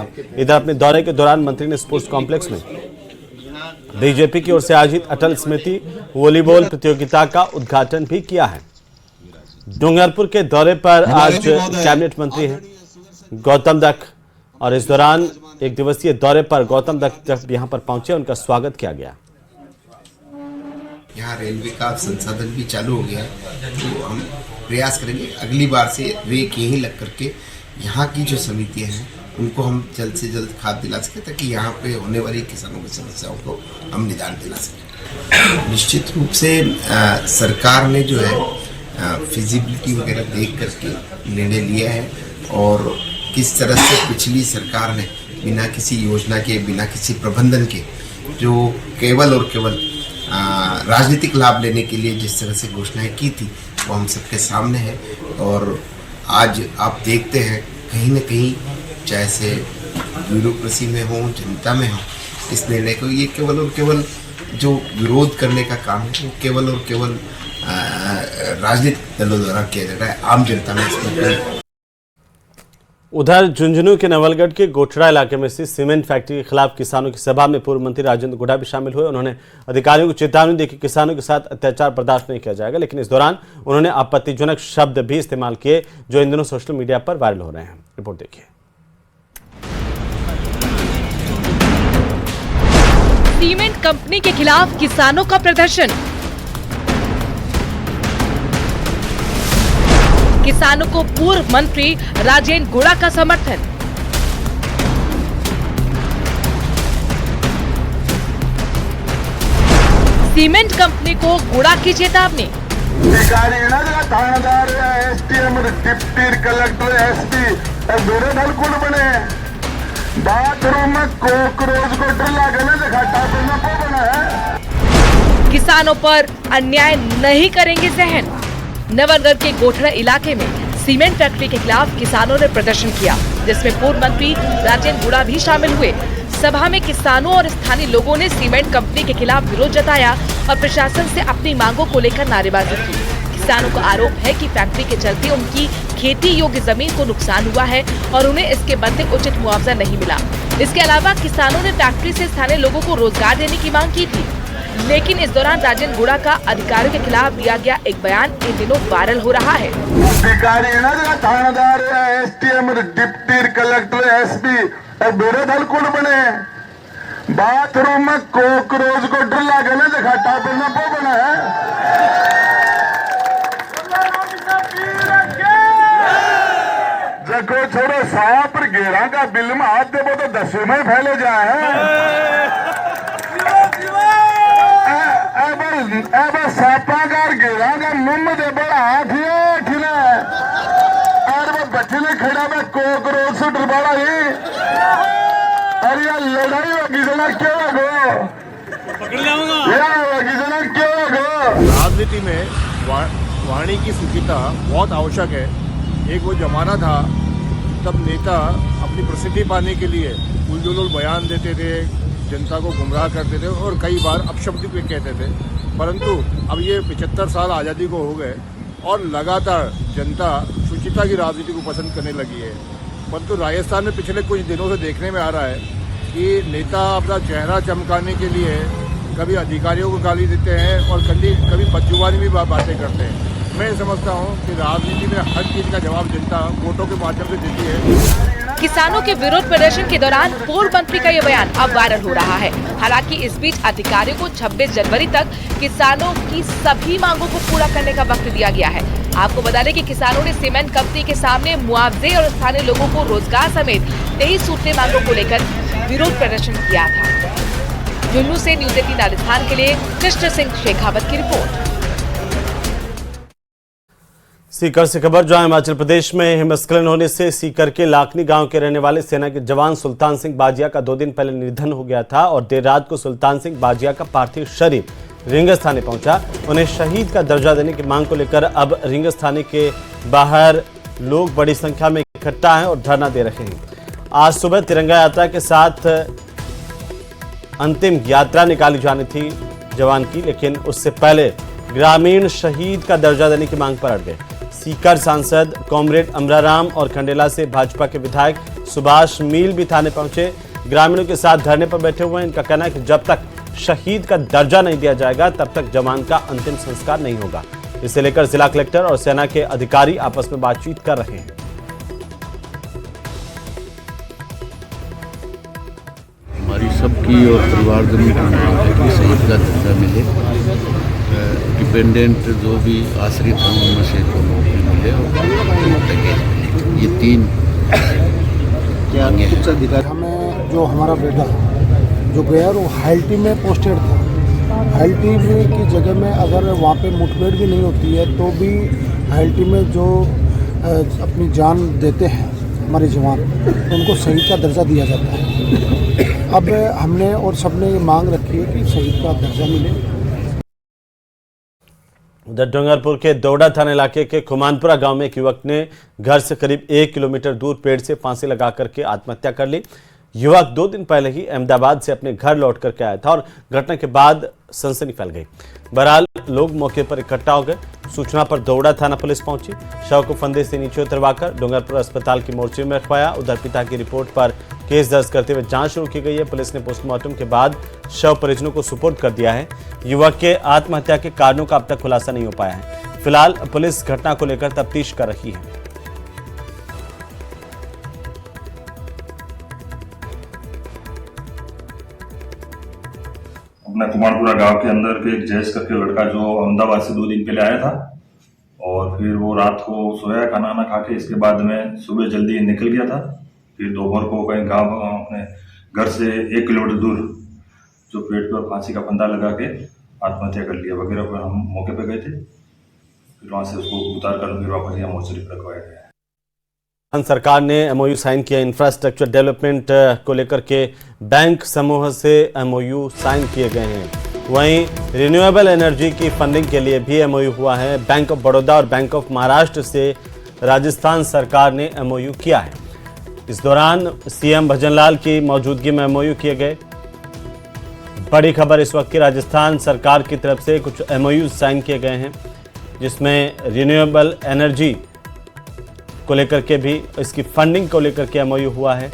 है। इधर अपने दौरे के दौरान मंत्री ने स्पोर्ट्स कॉम्प्लेक्स में बीजेपी की ओर से आयोजित अटल स्मृति वॉलीबॉल प्रतियोगिता का उद्घाटन भी किया है। डूंगरपुर के दौरे पर आज कैबिनेट मंत्री हैं गौतम दत्त और इस दौरान एक दिवसीय दौरे पर गौतम दत्त जब यहां पर पहुंचे उनका स्वागत किया गया। यहाँ रेलवे का संसाधन भी चालू हो गया, तो हम प्रयास करेंगे अगली बार से रेक यहीं लग करके यहाँ की जो समितियाँ हैं उनको हम जल्द से जल्द खाद दिला सकें, ताकि यहाँ पे होने वाली किसानों की समस्याओं को हम निदान दिला सकें। निश्चित रूप से सरकार ने जो है फिजिबिलिटी वगैरह देख करके निर्णय लिया है, और किस तरह से पिछली सरकार ने बिना किसी योजना के, बिना किसी प्रबंधन के जो केवल और केवल राजनीतिक लाभ लेने के लिए जिस तरह से घोषणाएं की थी वो हम सबके सामने है। और आज आप देखते हैं कहीं न कहीं, चाहे से ब्यूरोक्रेसी में हो, जनता में हो, इस निर्णय को ये केवल और केवल जो विरोध करने का काम है वो केवल और केवल राजनीतिक दलों द्वारा किया जा रहा है। आम जनता में इसमें उधर झुंझुनू के नवलगढ़ के गोठड़ा इलाके में स्थित सीमेंट फैक्ट्री के खिलाफ किसानों की सभा में पूर्व मंत्री राजेंद्र गुड़ा भी शामिल हुए। उन्होंने अधिकारियों को चेतावनी दी कि किसानों के साथ अत्याचार बर्दाश्त नहीं किया जाएगा, लेकिन इस दौरान उन्होंने आपत्तिजनक शब्द भी इस्तेमाल किए जो इन दिनों सोशल मीडिया पर वायरल हो रहे हैं। रिपोर्ट देखिए। सीमेंट कंपनी के खिलाफ किसानों का प्रदर्शन। किसानों को पूर्व मंत्री राजेंद्र गुड़ा का समर्थन। सीमेंट कंपनी को गुड़ा की चेतावनी। थानेदार एसटीएम डिप्टी कलेक्टर एसपी मेरे दल कौन बने बाथरूम में कॉकरोच को डर लगे ना दिखाता को बना है। किसानों पर अन्याय नहीं करेंगे सहन। नवलगढ़ के गोठड़ा इलाके में सीमेंट फैक्ट्री के खिलाफ किसानों ने प्रदर्शन किया, जिसमें पूर्व मंत्री राजेंद्र गुड़ा भी शामिल हुए। सभा में किसानों और स्थानीय लोगों ने सीमेंट कंपनी के खिलाफ विरोध जताया और प्रशासन से अपनी मांगों को लेकर नारेबाजी की। किसानों का आरोप है कि फैक्ट्री के चलते उनकी खेती योग्य जमीन को नुकसान हुआ है और उन्हें इसके बदले उचित मुआवजा नहीं मिला। इसके अलावा किसानों ने फैक्ट्री से स्थानीय लोगों को रोजगार देने की मांग की थी, लेकिन इस दौरान राजेंद्र गुड़ा का अधिकारियों के खिलाफ दिया गया एक बयान इन दिनों वायरल हो रहा है। अधिकारी ना थानेदार एसटीएम डिप्टी कलेक्टर एसपी मेरे दल कौन बने बाथरूम में कॉकरोच को डर लगे ना दिखाता को बना है। जगो छोड़ो सांप घेरा का बिल में हाथ दे तो 10 में फैले जाए सापागार घेरा का मुंह दे बड़ा हाथ खिला और वो बच्चे खड़ा में कॉकरोच से डरबाड़ा ही और यह लड़ाई होगी जना क्यों हो क्यों हो। राजनीति में वाणी की शुचिता बहुत आवश्यक है। एक वो जमाना था तब नेता अपनी प्रसिद्धि पाने के लिए उलझुल बयान देते थे, जनता को गुमराह करते थे और कई बार अपशब्द भी कहते थे। परंतु अब ये 75 साल आज़ादी को हो गए और लगातार जनता शुचिता की राजनीति को पसंद करने लगी है। परंतु राजस्थान में पिछले कुछ दिनों से देखने में आ रहा है कि नेता अपना चेहरा चमकाने के लिए कभी अधिकारियों को गाली देते हैं और कभी बदजुबानी भी बातें करते हैं। मैं समझता हूँ कि राजनीति में हर चीज का जवाब जनता वोटों के माध्यम से देती है। किसानों के विरोध प्रदर्शन के दौरान पूर्व मंत्री का ये बयान अब वायरल हो रहा है। हालांकि इस बीच अधिकारियों को 26 जनवरी तक किसानों की सभी मांगों को पूरा करने का वक्त दिया गया है। आपको बता दें कि किसानों ने सीमेंट कंपनी के सामने मुआवजे और स्थानीय लोगों को रोजगार समेत 23 सूत्रीय मांगों को लेकर विरोध प्रदर्शन किया था। झुंझुनू से न्यूज़ 18 राजस्थान के लिए कृष्ण सिंह शेखावत की रिपोर्ट। सीकर से खबर जहां हिमाचल प्रदेश में हिमस्खलन होने से सीकर के लाखनी गांव के रहने वाले सेना के जवान सुल्तान सिंह बाजिया का 2 दिन पहले निधन हो गया था और देर रात को सुल्तान सिंह बाजिया का पार्थिव शरीर रिंगस थाने पहुंचा। उन्हें शहीद का दर्जा देने की मांग को लेकर अब रिंगस थाने के बाहर लोग बड़ी संख्या में इकट्ठा हैं और धरना दे रहे हैं। आज सुबह तिरंगा यात्रा के साथ अंतिम यात्रा निकाली जानी थी जवान की, लेकिन उससे पहले ग्रामीण शहीद का दर्जा देने की मांग पर अड़ गए। सीकर सांसद कॉमरेड अमराराम और खंडेला से भाजपा के विधायक सुभाष मील भी थाने पहुंचे, ग्रामीणों के साथ धरने पर बैठे हुए हैं। इनका कहना है कि जब तक शहीद का दर्जा नहीं दिया जाएगा तब तक जवान का अंतिम संस्कार नहीं होगा। इसे लेकर जिला कलेक्टर और सेना के अधिकारी आपस में बातचीत कर रहे हैं। हमारी सबकी और परिवारजनों की मांग है कि शहीद का दर्जा मिले, डिपेंडेंट जो भी आश्रित हैं उनमें से तो नौकरी मिले और पैकेज मिले। ये 3 मांगे हैं। हमें जो हमारा बेटा जो गया वो हाइल्टी में पोस्टेड था, हाइल्टी में की जगह में अगर वहाँ पे मुठभेड़ भी नहीं होती है तो भी हाइल्टी में जो अपनी जान देते हैं हमारे जवान, उनको शहीद का दर्जा दिया जाता है। अब हमने और सबने ये मांग रखी है कि शहीद का दर्जा मिले। उधर डूंगरपुर के दौड़ा थाना इलाके के खुमानपुरा गांव में एक युवक ने घर से करीब 1 किलोमीटर दूर पेड़ से फांसी लगा करके आत्महत्या कर ली। युवक 2 दिन पहले ही अहमदाबाद से अपने घर लौट करके आया था और घटना के बाद सनसनी फैल गई। बहरहाल लोग मौके पर इकट्ठा हो गए। सूचना पर दौड़ा थाना पुलिस पहुंची, शव को फंदे से नीचे उतरवाकर डूंगरपुर अस्पताल की मोर्चरी में रखवाया। उधर पिता की रिपोर्ट पर केस दर्ज करते हुए जांच शुरू की गई है। पुलिस ने पोस्टमार्टम के बाद शव परिजनों को सुपुर्द कर दिया है। युवक के आत्महत्या के कारणों का अब तक खुलासा नहीं हो पाया है। फिलहाल पुलिस घटना को लेकर तफ्तीश कर रही है। अपना कुमारपुरा गांव के अंदर के एक जयेश करके लड़का जो अहमदाबाद से 2 दिन पहले आया था और फिर वो रात को सोया खाना खा के, इसके बाद में सुबह जल्दी निकल गया था। फिर दोपहर को कहीं गांव अपने घर से 1 किलोमीटर दूर जो पेड़ पर फांसी का फंदा लगा के आत्महत्या कर लिया वगैरह पर हम मौके पर गए थे। फिर वहाँ से उसको उतार कर फिर वापस यहाँ मोर्चरी पर रखवाया गया। सरकार ने एमओयू साइन किया। इंफ्रास्ट्रक्चर डेवलपमेंट को लेकर के बैंक समूह से एमओयू साइन किए गए हैं। वहीं रिन्यूएबल एनर्जी की फंडिंग के लिए भी एमओयू हुआ है। बैंक ऑफ बड़ौदा और बैंक ऑफ महाराष्ट्र से राजस्थान सरकार ने एमओयू किया है। इस दौरान सीएम भजनलाल की मौजूदगी में एमओयू किए गए। बड़ी खबर इस वक्त की, राजस्थान सरकार की तरफ से कुछ एमओयू साइन किए गए हैं जिसमें रिन्यूएबल एनर्जी को लेकर के भी, इसकी फंडिंग को लेकर के एमओयू हुआ है।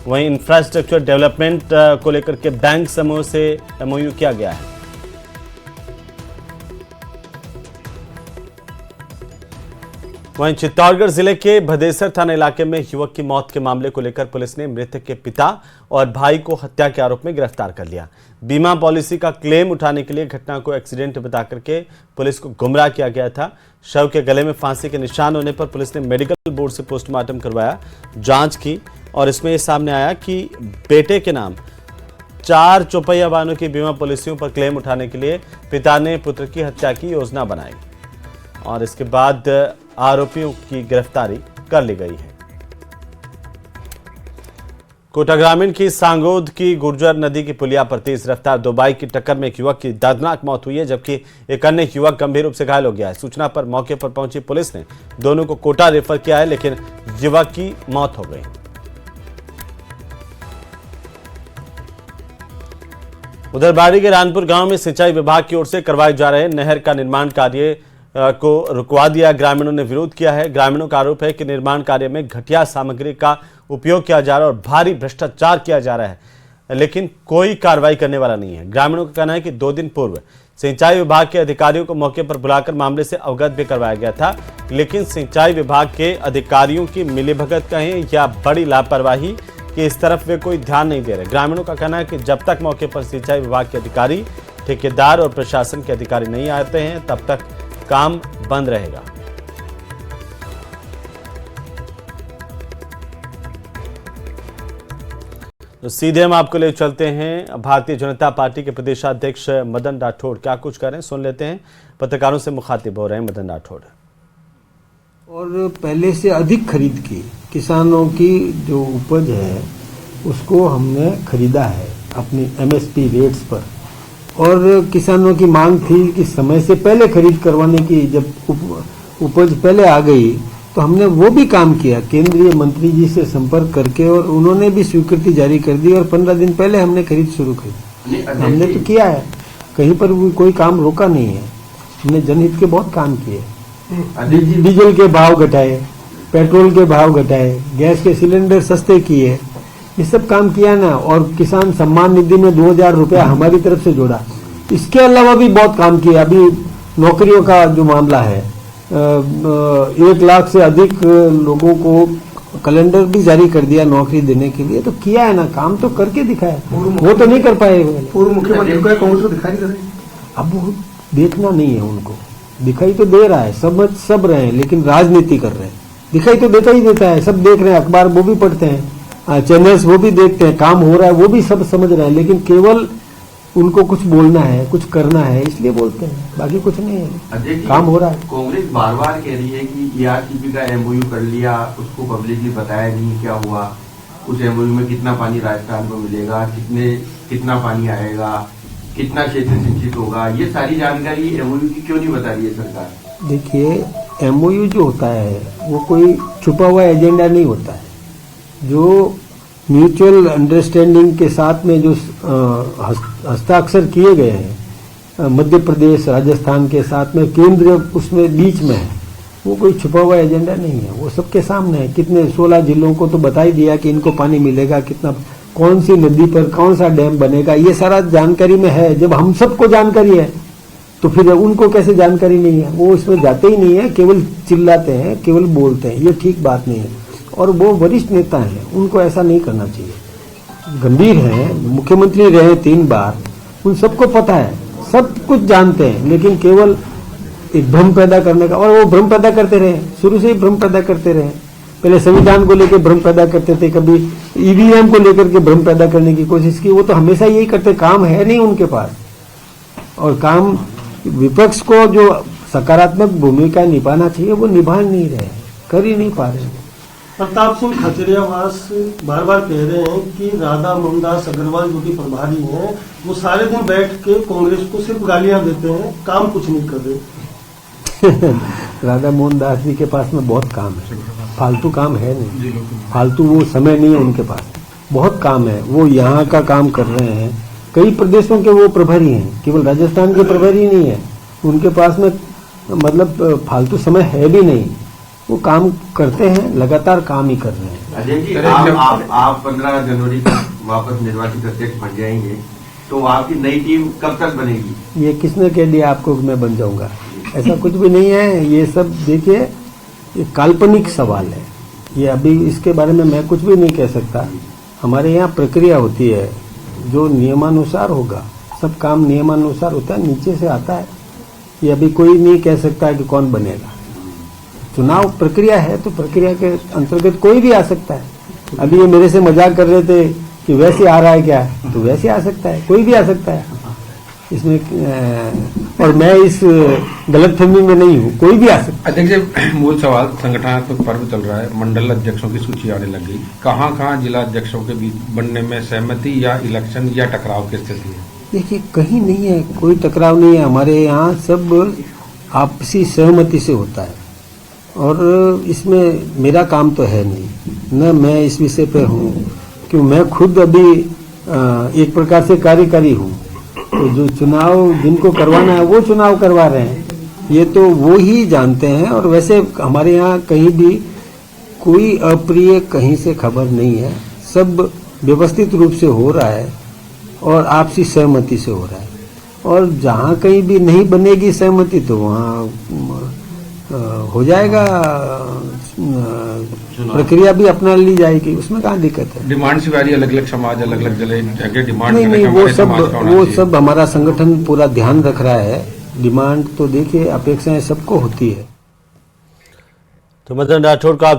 वहीं इंफ्रास्ट्रक्चर डेवलपमेंट को लेकर के बैंक समूह से एमओयू किया गया है। वहीं चित्तौड़गढ़ जिले के भदेसर थाना इलाके में युवक की मौत के मामले को लेकर पुलिस ने मृतक के पिता और भाई को हत्या के आरोप में गिरफ्तार कर लिया। बीमा पॉलिसी का क्लेम उठाने के लिए घटना को एक्सीडेंट बता करके पुलिस को गुमराह किया गया था। शव के गले में फांसी के निशान होने पर पुलिस ने मेडिकल बोर्ड से पोस्टमार्टम करवाया, जांच की और इसमें यह सामने आया कि बेटे के नाम 4 चौपहिया वाहनों की बीमा पॉलिसियों पर क्लेम उठाने के लिए पिता ने पुत्र की हत्या की योजना बनाई और इसके बाद आरोपियों की गिरफ्तारी कर ली गई है। कोटा ग्रामीण की सांगोद की गुर्जर नदी की पुलिया पर तेज रफ्तार 2 बाइक की टक्कर में एक युवक की दर्दनाक मौत हुई है, जबकि एक अन्य युवक गंभीर रूप से घायल हो गया है। सूचना पर मौके पर पहुंची पुलिस ने दोनों को कोटा रेफर किया है, लेकिन युवक की मौत हो गई। उधर बाड़ी के रानपुर गांव में सिंचाई विभाग की ओर से करवाए जा रहे नहर का निर्माण कार्य को रुकवा दिया। ग्रामीणों ने विरोध किया है। ग्रामीणों का आरोप है कि निर्माण कार्य में घटिया सामग्री का उपयोग किया जा रहा है और भारी भ्रष्टाचार किया जा रहा है, लेकिन कोई कार्रवाई करने वाला नहीं है। ग्रामीणों का कहना है कि 2 दिन पूर्व सिंचाई विभाग के अधिकारियों को मौके पर बुलाकर मामले से अवगत भी करवाया गया था, लेकिन सिंचाई विभाग के अधिकारियों की मिलीभगत कहें या बड़ी लापरवाही कि इस तरफ वे कोई ध्यान नहीं दे रहे। ग्रामीणों का कहना है कि जब तक मौके पर सिंचाई विभाग के अधिकारी, ठेकेदार और प्रशासन के अधिकारी नहीं आते हैं तब तक काम बंद रहेगा। तो सीधे हम आपको ले चलते हैं भारतीय जनता पार्टी के प्रदेशाध्यक्ष मदन राठौड़ क्या कुछ कर रहे हैं, सुन लेते हैं। पत्रकारों से मुखातिब हो रहे हैं मदन राठौड़। और पहले से अधिक खरीद की किसानों की जो उपज है उसको हमने खरीदा है अपनी एमएसपी रेट्स पर, और किसानों की मांग थी कि समय से पहले खरीद करवाने की। जब उपज पहले आ गई तो हमने वो भी काम किया, केंद्रीय मंत्री जी से संपर्क करके, और उन्होंने भी स्वीकृति जारी कर दी और 15 दिन पहले हमने खरीद शुरू की। हमने तो किया है, कहीं पर भी कोई काम रोका नहीं है। हमने जनहित के बहुत काम किए, डीजल के भाव घटाए, पेट्रोल के भाव घटाए, गैस के सिलेंडर सस्ते किए, ये सब काम किया ना। और किसान सम्मान निधि में 2000 रुपया हमारी तरफ से जोड़ा। इसके अलावा भी बहुत काम किया। अभी नौकरियों का जो मामला है, 1 लाख से अधिक लोगों को कैलेंडर भी जारी कर दिया नौकरी देने के लिए। तो किया है ना, काम तो करके दिखाया। वो तो नहीं कर पाए। पूर्व मुख्यमंत्री को कांग्रेस को दिखाई नहीं दे रही। अब वो देखना नहीं है उनको, दिखाई तो दे रहा है, समझ सब रहे हैं, लेकिन राजनीति कर रहे हैं। दिखाई तो देता ही देता है, सब देख रहे हैं, अखबार वो भी पढ़ते हैं, चैनल्स वो भी देखते हैं, काम हो रहा है वो भी सब समझ रहे हैं, लेकिन केवल उनको कुछ बोलना है, कुछ करना है, इसलिए बोलते हैं, बाकी कुछ नहीं है। काम हो रहा है। कांग्रेस बार बार कह रही है कि ERCP का MOU कर लिया, उसको पब्लिकली बताया नहीं क्या हुआ, उस MOU में कितना पानी राजस्थान को मिलेगा, कितना पानी आएगा, कितना क्षेत्र सिंचित होगा, ये सारी जानकारी MOU की क्यों नहीं बता रही है सरकार? देखिए, MOU जो होता है वो कोई छुपा हुआ एजेंडा नहीं होता है। जो म्यूचुअल अंडरस्टैंडिंग के साथ में जो हस्ताक्षर किए गए हैं मध्य प्रदेश राजस्थान के साथ में, केंद्र उसमें बीच में है, वो कोई छुपा हुआ एजेंडा नहीं है, वो सबके सामने है। कितने 16 जिलों को तो बता ही दिया कि इनको पानी मिलेगा, कितना, कौन सी नदी पर कौन सा डैम बनेगा, ये सारा जानकारी में है। जब हम सबको जानकारी है तो फिर उनको कैसे जानकारी नहीं है? वो इसमें जाते ही नहीं है, केवल चिल्लाते हैं, केवल बोलते हैं, ये ठीक बात नहीं है। और वो वरिष्ठ नेता हैं, उनको ऐसा नहीं करना चाहिए। गंभीर हैं, मुख्यमंत्री रहे 3 बार, उन सबको पता है, सब कुछ जानते हैं, लेकिन केवल एक भ्रम पैदा करने का, और वो भ्रम पैदा करते रहे, शुरू से ही भ्रम पैदा करते रहे। पहले संविधान को लेकर भ्रम पैदा करते थे, कभी EVM को लेकर के भ्रम पैदा करने की कोशिश की। वो तो हमेशा यही करते, काम है नहीं उनके पास। और काम विपक्ष को जो सकारात्मक भूमिका निभाना चाहिए वो निभा नहीं रहे, कर ही नहीं पा रहे। प्रताप सिंह खजरियावास बार बार कह रहे हैं कि राधा मोहनदास अग्रवाल जो कि प्रभारी हैं, वो सारे दिन बैठ के कांग्रेस को सिर्फ गालियां देते हैं, काम कुछ नहीं कर रहे। राधा मोहनदास जी के पास में बहुत काम है, फालतू काम है नहीं, फालतू वो समय नहीं है उनके पास, बहुत काम है। वो यहाँ का काम कर रहे हैं, कई प्रदेशों के वो प्रभारी हैं, केवल राजस्थान के प्रभारी नहीं है। उनके पास में मतलब फालतू समय है भी नहीं, वो काम करते हैं, लगातार काम ही कर रहे हैं। अजय जी, आप 15 जनवरी तक वापस निर्वाचित अध्यक्ष बन जाएंगे, तो आपकी नई टीम कब तक बनेगी? ये किसने कह दिया आपको कि मैं बन जाऊंगा? ऐसा कुछ भी नहीं है। ये सब देखिए, ये काल्पनिक सवाल है, ये अभी इसके बारे में मैं कुछ भी नहीं कह सकता। हमारे यहाँ प्रक्रिया होती है, जो नियमानुसार होगा, सब काम नियमानुसार होता है, नीचे से आता है। ये अभी कोई नहीं कह सकता कि कौन बनेगा। चुनाव प्रक्रिया है, तो प्रक्रिया के अंतर्गत कोई भी आ सकता है। अभी ये मेरे से मजाक कर रहे थे कि वैसे आ रहा है क्या, तो वैसे आ सकता है, कोई भी आ सकता है इसमें। और मैं इस गलतफहमी में नहीं हूँ, कोई भी आ सकता है। अध्यक्ष जी, मूल सवाल, संगठनात्मक पर्व चल रहा है, मंडल अध्यक्षों की सूची आने लग गई, कहाँ जिला अध्यक्षों के बीच बनने में सहमति या इलेक्शन या टकराव की स्थिति है? देखिए, कहीं नहीं है, कोई टकराव नहीं है। हमारे यहाँ सब आपसी सहमति से होता है, और इसमें मेरा काम तो है नहीं, न मैं इस विषय पे हूँ, क्यों मैं खुद अभी एक प्रकार से कार्यकारी हूँ। तो जो चुनाव जिनको करवाना है वो चुनाव करवा रहे हैं, ये तो वो ही जानते हैं। और वैसे हमारे यहाँ कहीं भी कोई अप्रिय कहीं से खबर नहीं है, सब व्यवस्थित रूप से हो रहा है और आपसी सहमति से हो रहा है। और जहाँ कहीं भी नहीं बनेगी सहमति तो वहाँ हो जाएगा, प्रक्रिया भी अपना ली जाएगी, उसमें कहाँ दिक्कत है। डिमांड सिवारी अलग अलग समाज अलग अलग जगह डिमांड नहीं, वो सब हमारा संगठन पूरा ध्यान रख रहा है। डिमांड तो देखिए, अपेक्षाएं सबको होती है। तो मदन राठौड़ का